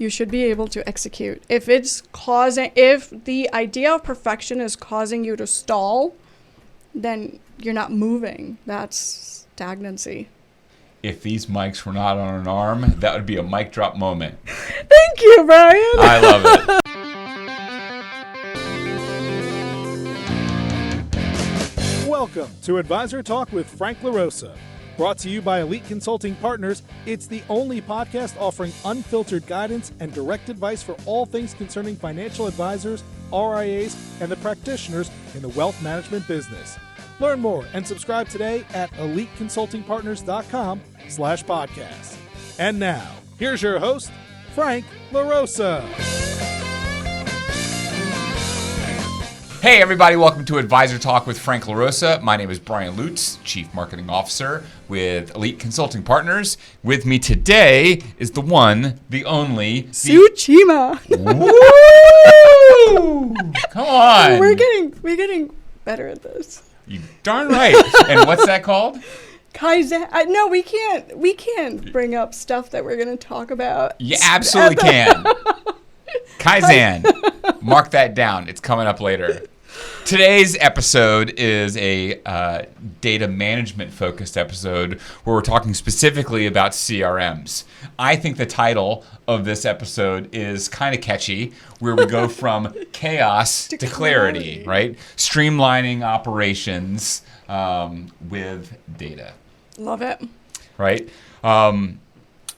you should be able to execute. If the idea of perfection is causing you to stall, then you're not moving. That's stagnancy. If these mics were not on an arm, that would be a mic drop moment. Thank you, Brian. I love it. Welcome to Advisor Talk with Frank LaRosa. Brought to you by Elite Consulting Partners, it's the only podcast offering unfiltered guidance and direct advice for all things concerning financial advisors, RIAs, and the practitioners in the wealth management business. Learn more and subscribe today at eliteconsultingpartners.com/podcast. And now, here's your host, Frank LaRosa. Hey everybody, welcome to Advisor Talk with Frank LaRosa. My name is Brian Lutz, Chief Marketing Officer with Elite Consulting Partners. With me today is the one, the only, Sue Cheema. Woo! Come on. We're getting better at this. You darn right. And what's that called? Kaizen. No, we can't bring up stuff that we're going to talk about. You absolutely can. Kaizen. Mark that down. It's coming up later. Today's episode is a data management focused episode where we're talking specifically about CRMs. I think the title of this episode is kind of catchy, where we go from chaos to clarity, right? Streamlining operations with data. Love it. Right?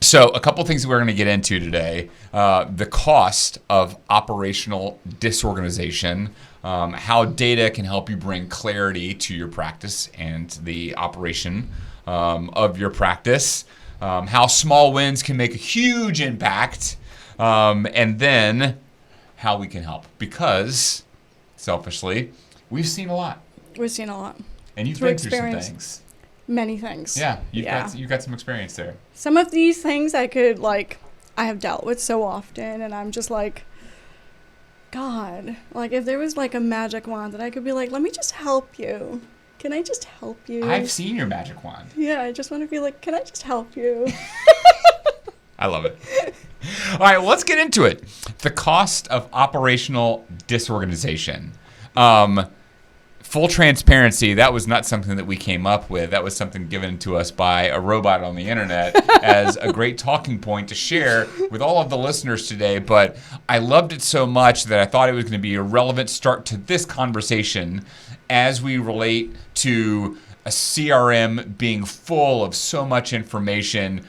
So a couple things we're going to get into today. The cost of operational disorganization, how data can help you bring clarity to your practice and the operation of your practice, how small wins can make a huge impact, and then how we can help. Because, selfishly, we've seen a lot. We've seen a lot. And you've been through some things. Many things. Yeah, you've got some experience there. Some of these things I have dealt with so often, and I'm just like, God, like if there was like a magic wand that I could be like, let me just help you. Can I just help you? I've seen your magic wand. Yeah, I just want to be like, can I just help you? I love it. All right, well, let's get into it. The cost of operational disorganization. Full transparency, that was not something that we came up with. That was something given to us by a robot on the internet as a great talking point to share with all of the listeners today. But I loved it so much that I thought it was going to be a relevant start to this conversation as we relate to a CRM being full of so much information.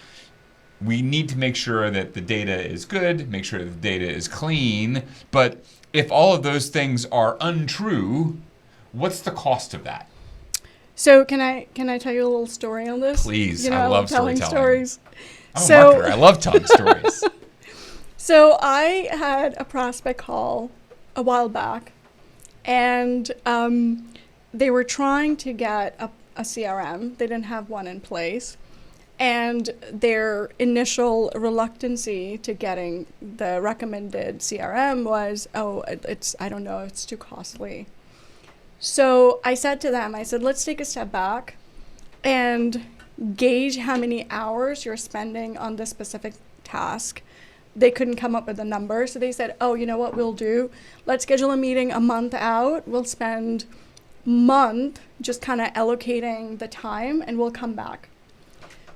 We need to make sure that the data is good, make sure that the data is clean. But if all of those things are untrue, what's the cost of that? So can I tell you a little story on this? Please, I love telling stories. I'm a marketer. I love telling stories. So I had a prospect call a while back, and they were trying to get a CRM. They didn't have one in place. And their initial reluctancy to getting the recommended CRM was, I don't know, it's too costly. So I said to them, let's take a step back and gauge how many hours you're spending on this specific task. They couldn't come up with a number, so they said, you know what we'll do? Let's schedule a meeting a month out. We'll spend a month just kind of allocating the time, and we'll come back.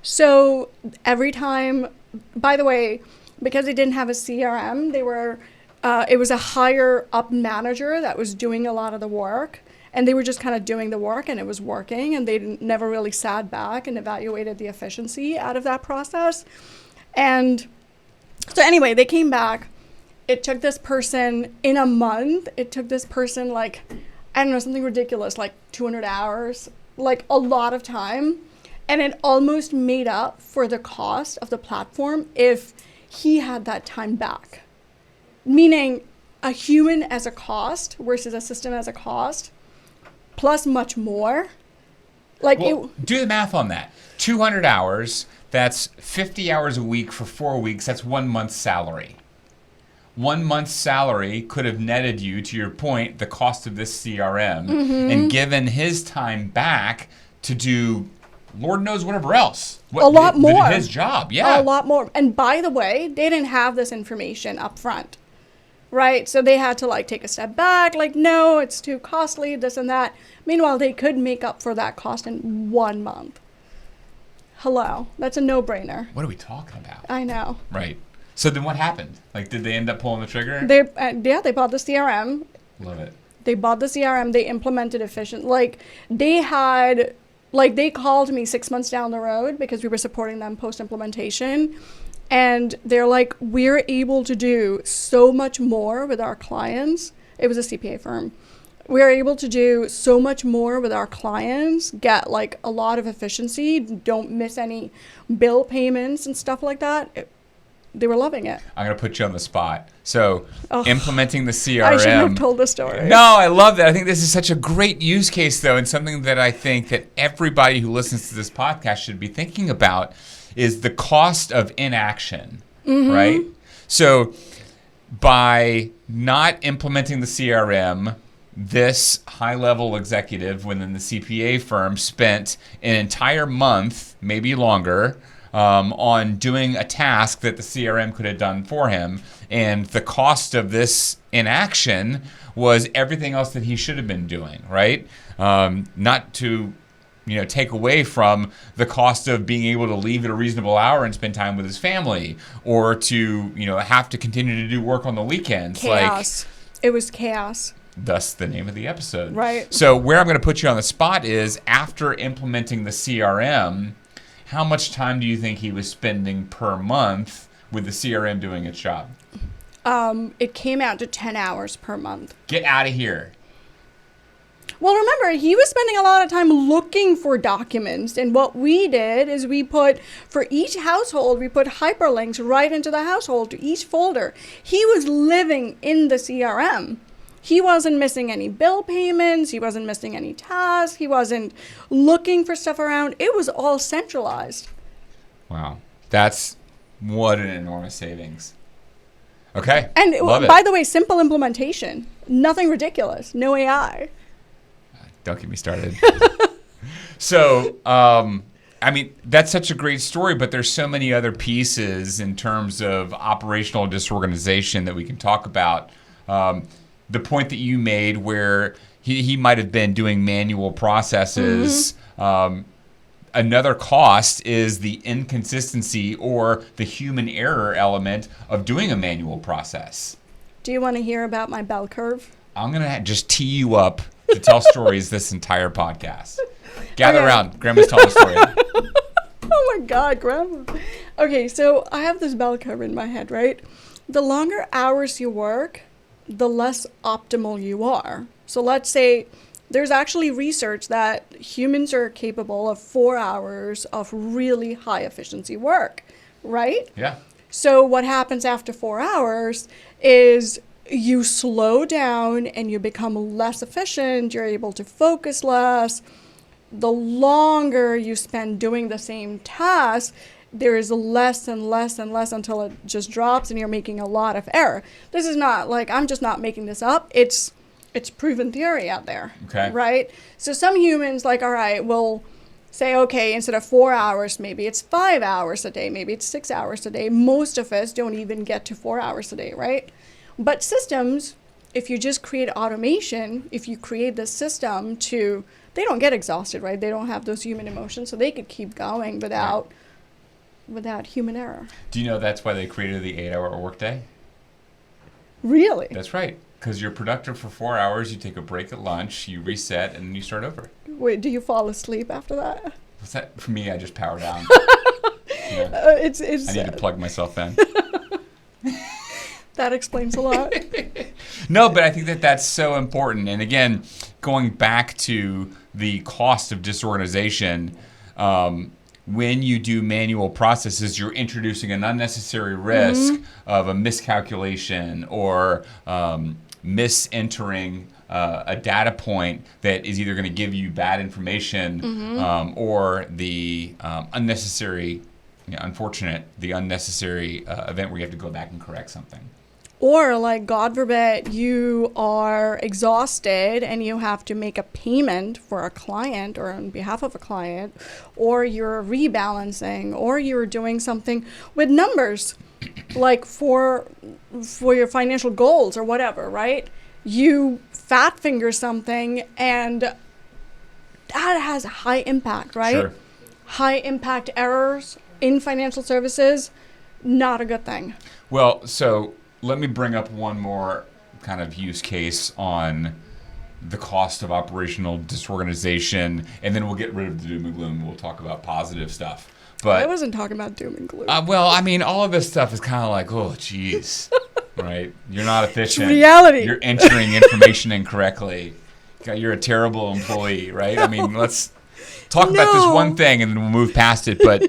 So every time, by the way, because they didn't have a CRM, it was a higher up manager that was doing a lot of the work. And they were just kind of doing the work, and it was working, and they never really sat back and evaluated the efficiency out of that process. And so anyway, they came back. It took this person in a month. It took this person something ridiculous, like 200 hours, like a lot of time. And it almost made up for the cost of the platform if he had that time back. Meaning a human as a cost versus a system as a cost. Plus much more. Do the math on that. 200 hours, that's 50 hours a week for 4 weeks. That's 1 month's salary. 1 month's salary could have netted you, to your point, the cost of this CRM. Mm-hmm. And given his time back to do Lord knows whatever else. A lot more. His job, yeah. A lot more. And by the way, they didn't have this information up front, right? So they had to like take a step back, like, no, it's too costly, this and that. Meanwhile, they could make up for that cost in 1 month. Hello. That's a no-brainer. What are we talking about? I know. Right. So then what happened? Like, did they end up pulling the trigger? They bought the CRM. Love it. They bought the CRM. They implemented efficient. Like, they called me 6 months down the road because we were supporting them post-implementation. And they're like, we're able to do so much more with our clients. It was a CPA firm. We're able to do so much more with our clients, get like a lot of efficiency, don't miss any bill payments and stuff like that. They were loving it. I'm going to put you on the spot. So implementing the CRM. I shouldn't have told the story. No, I love that. I think this is such a great use case, though, and something that I think that everybody who listens to this podcast should be thinking about is the cost of inaction, right? So by not implementing the CRM, this high-level executive within the CPA firm spent an entire month, maybe longer, on doing a task that the CRM could have done for him. And the cost of this inaction was everything else that he should have been doing, right? Not to take away from the cost of being able to leave at a reasonable hour and spend time with his family, or to, have to continue to do work on the weekends. Chaos. It was chaos. Thus the name of the episode. Right. So where I'm going to put you on the spot is, after implementing the CRM, how much time do you think he was spending per month with the CRM doing its job? It came out to 10 hours per month. Get out of here. Well, remember, he was spending a lot of time looking for documents. And what we did is for each household, we put hyperlinks right into the household to each folder. He was living in the CRM. He wasn't missing any bill payments. He wasn't missing any tasks. He wasn't looking for stuff around. It was all centralized. Wow. That's what an enormous savings. Okay. And love by it. the way, simple implementation. Nothing ridiculous. No AI. Don't get me started. So, that's such a great story, but there's so many other pieces in terms of operational disorganization that we can talk about. The point that you made where he might have been doing manual processes. Another cost is the inconsistency or the human error element of doing a manual process. Do you want to hear about my bell curve? I'm going to just tee you up to tell stories this entire podcast. Gather around. Grandma's telling a story. Oh my God, Grandma. Okay, so I have this bell curve in my head, right? The longer hours you work, the less optimal you are. So let's say there's actually research that humans are capable of 4 hours of really high efficiency work, right? Yeah. So what happens after 4 hours is you slow down and you become less efficient. You're able to focus less. The longer you spend doing the same task, there is less and less and less until it just drops and you're making a lot of error. This is not like, I'm just not making this up. It's proven theory out there. Okay. Right? So some humans all right, will say, okay, instead of 4 hours, maybe it's 5 hours a day, maybe it's 6 hours a day. Most of us don't even get to 4 hours a day, right? But systems, if you just create automation, if you create the system they don't get exhausted, right? They don't have those human emotions, so they could keep going without human error. Do you know that's why they created the 8-hour workday? Really? That's right. Because you're productive for 4 hours, you take a break at lunch, you reset, and then you start over. Wait, do you fall asleep after that? What's that? For me, I just power down. It's I need to plug myself in. That explains a lot. No, but I think that's so important. And again, going back to the cost of disorganization, when you do manual processes, you're introducing an unnecessary risk of a miscalculation or misentering a data point that is either going to give you bad information or the unnecessary event where you have to go back and correct something. Or like, God forbid, you are exhausted and you have to make a payment for a client or on behalf of a client, or you're rebalancing, or you're doing something with numbers, like for your financial goals or whatever, right? You fat finger something, and that has high impact, right? Sure. High impact errors in financial services, not a good thing. Well, so let me bring up one more kind of use case on the cost of operational disorganization, and then we'll get rid of the doom and gloom. We'll talk about positive stuff. But I wasn't talking about doom and gloom. well, I mean, all of this stuff is kind of like, oh, geez, right? You're not efficient. It's reality. You're entering information incorrectly. You're a terrible employee, right? I mean, let's talk about this one thing, and then we'll move past it. But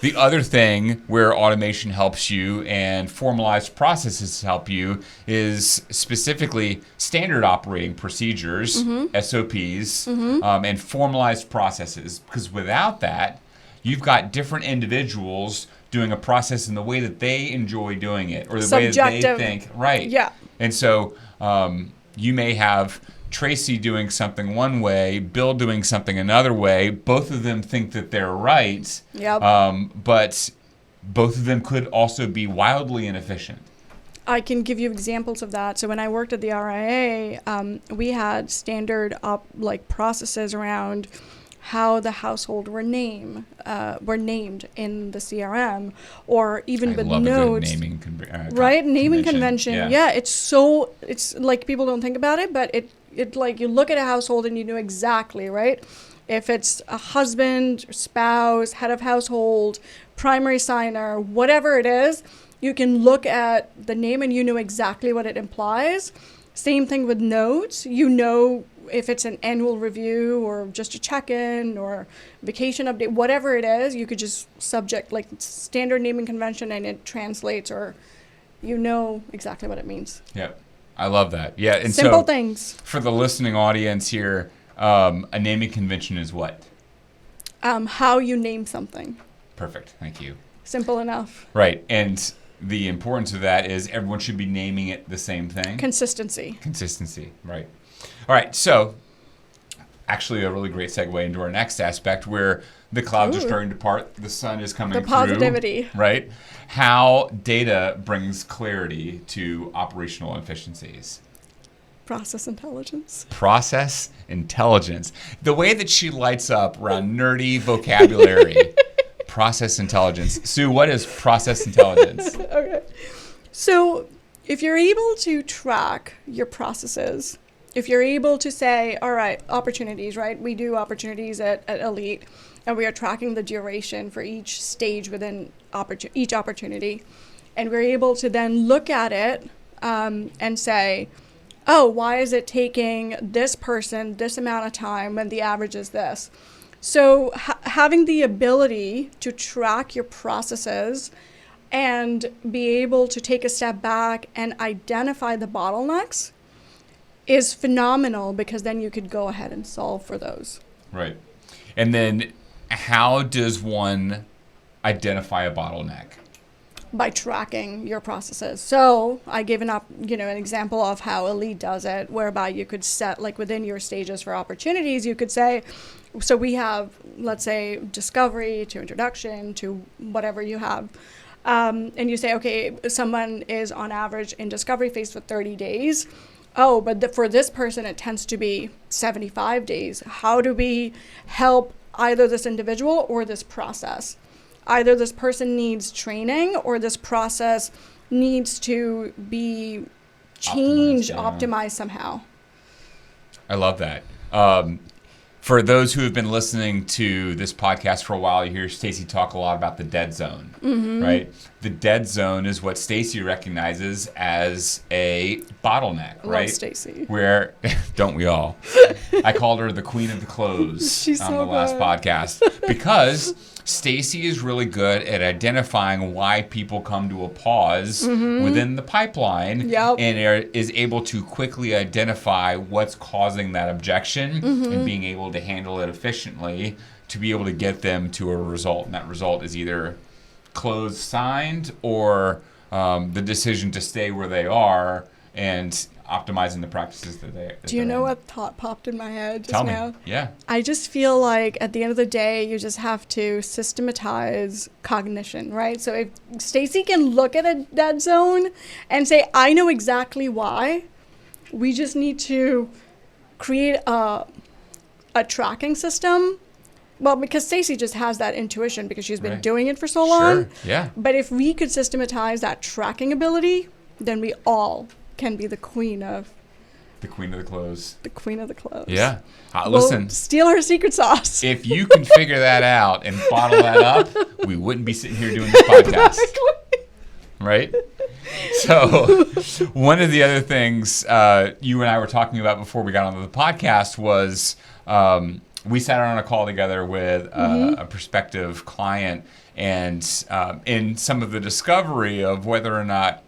the other thing where automation helps you and formalized processes help you is specifically standard operating procedures, SOPs, and formalized processes. Because without that, you've got different individuals doing a process in the way that they enjoy doing it, or the way that they think. Right. Yeah. And so you may have Tracy doing something one way, Bill doing something another way. Both of them think that they're right. Yep. But both of them could also be wildly inefficient. I can give you examples of that. So when I worked at the RIA, we had standard processes around how the household were named in the CRM, or even with love notes. A good naming right? Naming convention. Yeah. It's like people don't think about it, but it like you look at a household and you know exactly, right? If it's a husband, spouse, head of household, primary signer, whatever it is, you can look at the name and you know exactly what it implies. Same thing with notes. You know if it's an annual review or just a check-in or vacation update, whatever it is, you could just subject like standard naming convention and it translates, or you know exactly what it means. Yep. I love that. Yeah. And simple so things. For the listening audience here, a naming convention is what? How you name something. Perfect. Thank you. Simple enough. Right. And the importance of that is everyone should be naming it the same thing. Consistency. Right. All right. So actually a really great segue into our next aspect, where the clouds are starting to part, the sun is coming through. The positivity. Right. How data brings clarity to operational efficiencies. Process intelligence. Process intelligence. The way that she lights up around nerdy vocabulary. Process intelligence. Sue, what is process intelligence? Okay. So if you're able to track your processes, if you're able to say, all right, opportunities, right? We do opportunities at Elite, and we are tracking the duration for each stage within each opportunity. And we're able to then look at it and say, oh, why is it taking this person this amount of time when the average is this? So having the ability to track your processes and be able to take a step back and identify the bottlenecks is phenomenal, because then you could go ahead and solve for those. Right. And then how does one identify a bottleneck? By tracking your processes. So I gave an example of how Elite does it, whereby you could set, like within your stages for opportunities, you could say, so we have, let's say, discovery to introduction to whatever you have. And you say, okay, someone is on average in discovery phase for 30 days. Oh, but for this person, it tends to be 75 days. How do we help either this individual or this process? Either this person needs training or this process needs to be changed, optimized somehow. I love that. For those who have been listening to this podcast for a while, you hear Stacey talk a lot about the dead zone, right? The dead zone is what Stacey recognizes as a bottleneck, right? Love Stacey. Where, don't we all? I called her the queen of the close She's on so the last good. podcast, because Stacey is really good at identifying why people come to a pause within the pipeline, and is able to quickly identify what's causing that objection and being able to handle it efficiently to be able to get them to a result. And that result is either closed signed or the decision to stay where they are and optimizing the practices that they. Do you know what thought popped in my head just Tell now? me. Yeah. I just feel like at the end of the day, you just have to systematize cognition, right? So if Stacy can look at a dead zone and say, I know exactly why, we just need to create a tracking system. Well, because Stacy just has that intuition because she's been Right. doing it for so long. Sure. Yeah. But if we could systematize that tracking ability, then we all can be the queen of The queen of the clothes. Yeah. Listen, Steal her secret sauce. if you can figure that out and bottle that up, we wouldn't be sitting here doing this podcast. Exactly. Right? So one of the other things you and I were talking about before we got onto the podcast was we sat on a call together with a prospective client, and in some of the discovery of whether or not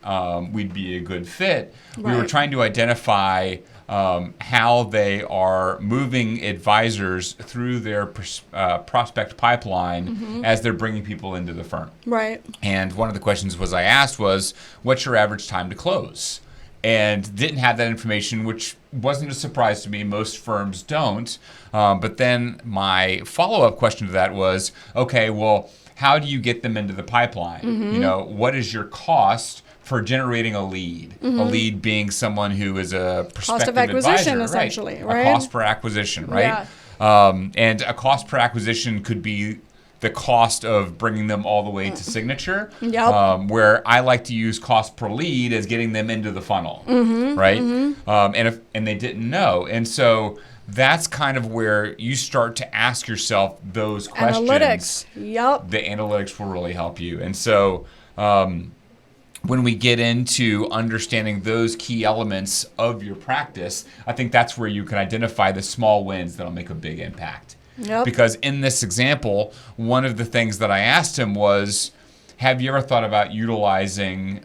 we'd be a good fit, we were Right. trying to identify how they are moving advisors through their prospect pipeline as they're bringing people into the firm. Right. And one of the questions I asked was, what's your average time to close? And didn't have that information, which wasn't a surprise to me. Most firms don't. But then my follow-up question to that was, okay, well, how do you get them into the pipeline? You know, what is your cost for generating a lead? A lead being someone who is a prospective Cost of acquisition, advisor, essentially, A right? cost per acquisition, right? And a cost per acquisition could be the cost of bringing them all the way to signature. Yep. Where I like to use cost per lead as getting them into the funnel, right? And they didn't know, and so that's kind of where you start to ask yourself those questions. Analytics. Yep. The analytics will really help you, and so when we get into understanding those key elements of your practice, I think that's where you can identify the small wins that'll make a big impact. Yep. Because in this example, one of the things that I asked him was, have you ever thought about utilizing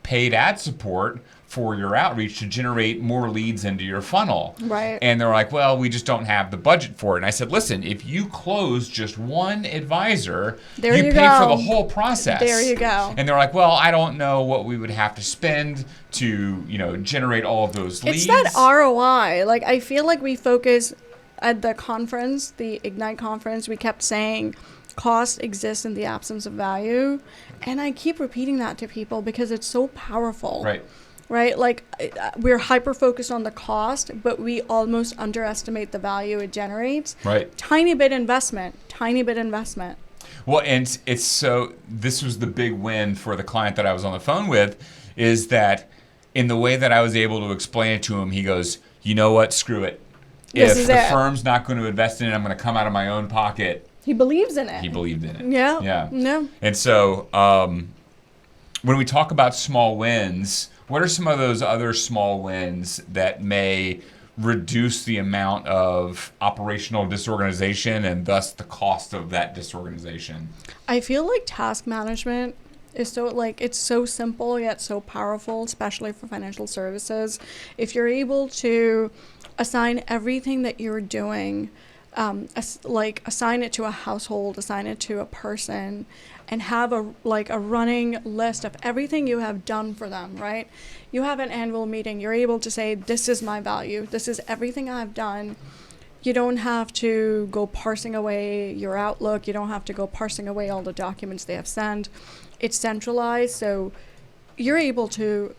paid ad support for your outreach to generate more leads into your funnel? Right. And they're like, well, we just don't have the budget for it. And I said, listen, if you close just one advisor, There you you pay for go. the whole process. There you go. And they're like, well, I don't know what we would have to spend to, generate all of those leads. It's that ROI. Like, I feel like we focus at the conference, the Ignite conference, we kept saying cost exists in the absence of value. And I keep repeating that to people because it's so powerful. Right. Right? Like, we're hyper-focused on the cost, but we almost underestimate the value it generates. Right. Tiny bit investment. Well, and it's this was the big win for the client that I was on the phone with, is that in the way that I was able to explain it to him, he goes, you know what, screw it. This If is the it. firm's not going to invest in it, I'm going to come out of my own pocket. He believes in it. He believed in it. Yeah. Yeah. No. And so when we talk about small wins, what are some of those other small wins that may reduce the amount of operational disorganization and thus the cost of that disorganization? I feel like task management is it's so simple yet so powerful, especially for financial services. If you're able to assign everything that you're doing, assign it to a household, assign it to a person, and have a running list of everything you have done for them, right? You have an annual meeting, you're able to say, this is my value, this is everything I've done. You don't have to go parsing away your Outlook, you don't have to go parsing away all the documents they have sent. It's centralized, so you're able to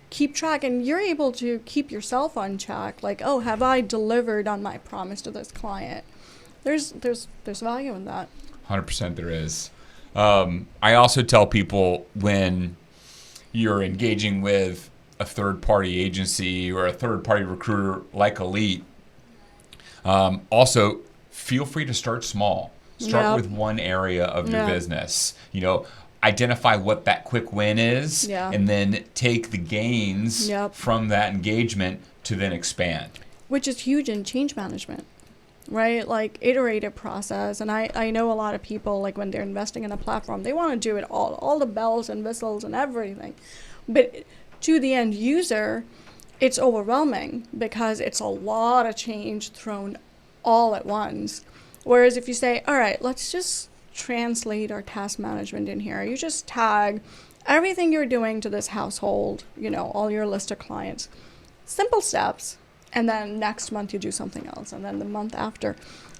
keep track, and you're able to keep yourself on track. Like, oh, have I delivered on my promise to this client? There's value in that. 100% there is. I also tell people, when you're engaging with a third-party agency or a third-party recruiter like Elite, also feel free to start small. Start Yep. with one area of your Yep. business. Identify what that quick win is, Yeah. and then take the gains Yep. from that engagement to then expand. Which is huge in change management, right? Like, iterative process. And I know a lot of people, like, when they're investing in a platform, they want to do it all the bells and whistles and everything. But to the end user, it's overwhelming because it's a lot of change thrown all at once. Whereas if you say, all right, let's just translate our task management in here. You just tag everything you're doing to this household, all your list of clients, simple steps. And then next month you do something else. And then the month after.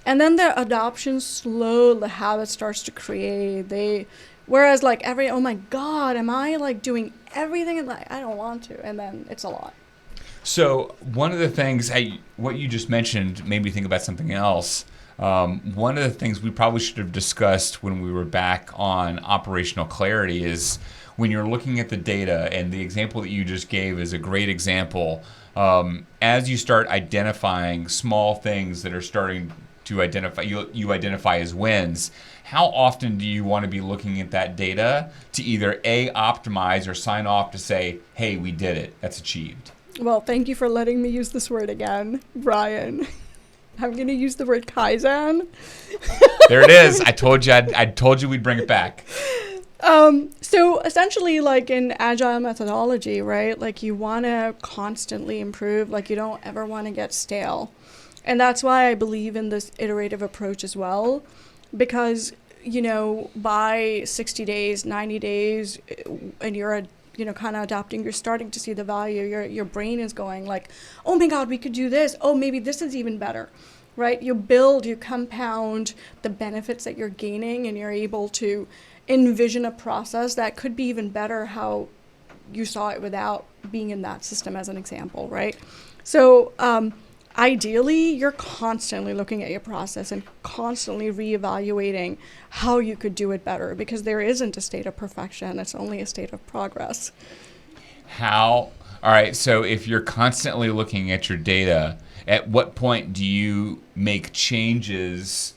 And then the adoption the habit starts to create. Whereas like oh my God, am I like doing everything? And I don't want to. And then it's a lot. So one of the things, what you just mentioned made me think about something else. One of the things we probably should have discussed when we were back on operational clarity is when you're looking at the data, and the example that you just gave is a great example. As you start identifying small things that are starting to you identify as wins, how often do you want to be looking at that data to either optimize or sign off to say, hey, we did it, that's achieved? Well, thank you for letting me use this word again, Brian. I'm going to use the word Kaizen. There it is. I told you we'd bring it back. So essentially, like in agile methodology, right? Like you want to constantly improve. Like you don't ever want to get stale. And that's why I believe in this iterative approach as well. Because, by 60 days, 90 days, and you're kind of adopting, you're starting to see the value. Your brain is going like, oh my God, we could do this. Oh, maybe this is even better, right? You compound the benefits that you're gaining, and you're able to envision a process that could be even better how you saw it without being in that system, as an example, right? So ideally, you're constantly looking at your process and constantly reevaluating how you could do it better, because there isn't a state of perfection. It's only a state of progress. All right, so if you're constantly looking at your data, at what point do you make changes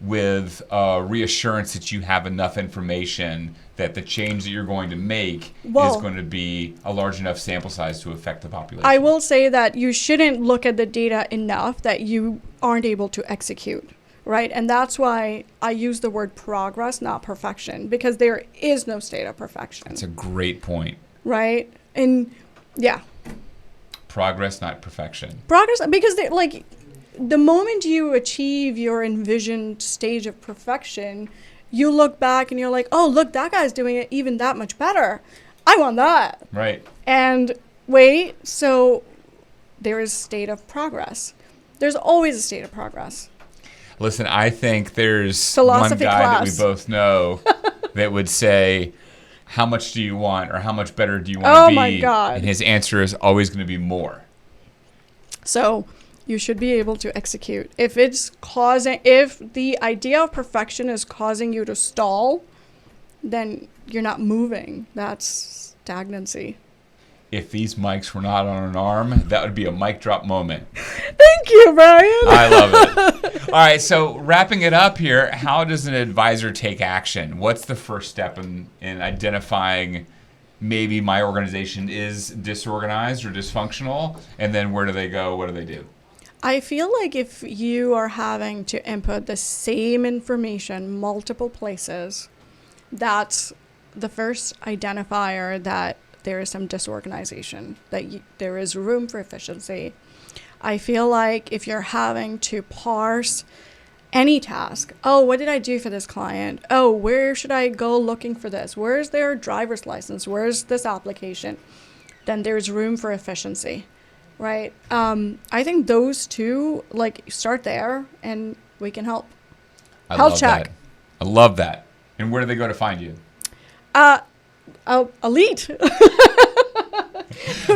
with reassurance that you have enough information that the change that you're going to make is going to be a large enough sample size to affect the population? I will say that you shouldn't look at the data enough that you aren't able to execute, right? And that's why I use the word progress, not perfection, because there is no state of perfection. That's a great point. Right? And yeah. Progress, not perfection. Progress, because the moment you achieve your envisioned stage of perfection, you look back and you're like, oh, look, that guy's doing it even that much better. I want that. Right. And wait, so there is a state of progress. There's always a state of progress. Listen, I think there's Philosophy one guy class that we both know that would say, how much do you want, or how much better do you want to be? Oh my God. And his answer is always going to be more. So you should be able to execute. If the idea of perfection is causing you to stall, then you're not moving. That's stagnancy. If these mics were not on an arm, that would be a mic drop moment. Thank you, Brian. I love it. All right, so wrapping it up here, how does an advisor take action? What's the first step in identifying maybe my organization is disorganized or dysfunctional, and then where do they go? What do they do? I feel like if you are having to input the same information multiple places, that's the first identifier that there is some disorganization, that there is room for efficiency. I feel like if you're having to parse any task, oh, what did I do for this client? Oh, where should I go looking for this? Where's their driver's license? Where's this application? Then there's room for efficiency, right? I think those two, start there and we can help. Health check. I love that. And where do they go to find you? Elite.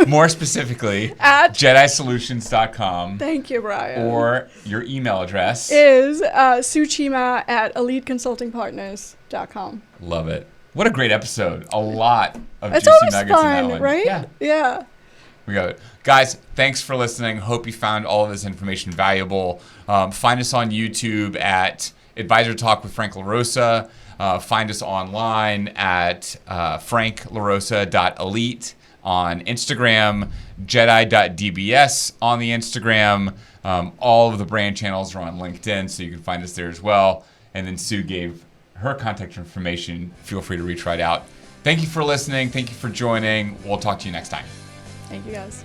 More specifically, at JEDIsolutions.com. Thank you, Brian. Or your email address is Sue Cheema at eliteconsultingpartners.com. Love it. What a great episode. A lot of it's juicy always nuggets fun, in that one. Right? Yeah. We got it. Guys, thanks for listening. Hope you found all of this information valuable. Find us on YouTube at Advisor Talk with Frank LaRosa. Find us online at franklarosa.elite on Instagram, jedi.dbs on the Instagram. All of the brand channels are on LinkedIn, so you can find us there as well. And then Sue gave her contact information. Feel free to reach right out. Thank you for listening. Thank you for joining. We'll talk to you next time. Thank you, guys.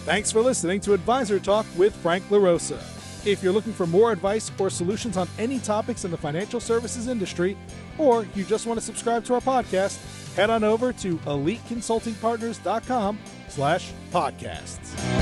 Thanks for listening to Advisor Talk with Frank LaRosa. If you're looking for more advice or solutions on any topics in the financial services industry, or you just want to subscribe to our podcast, head on over to eliteconsultingpartners.com/podcasts.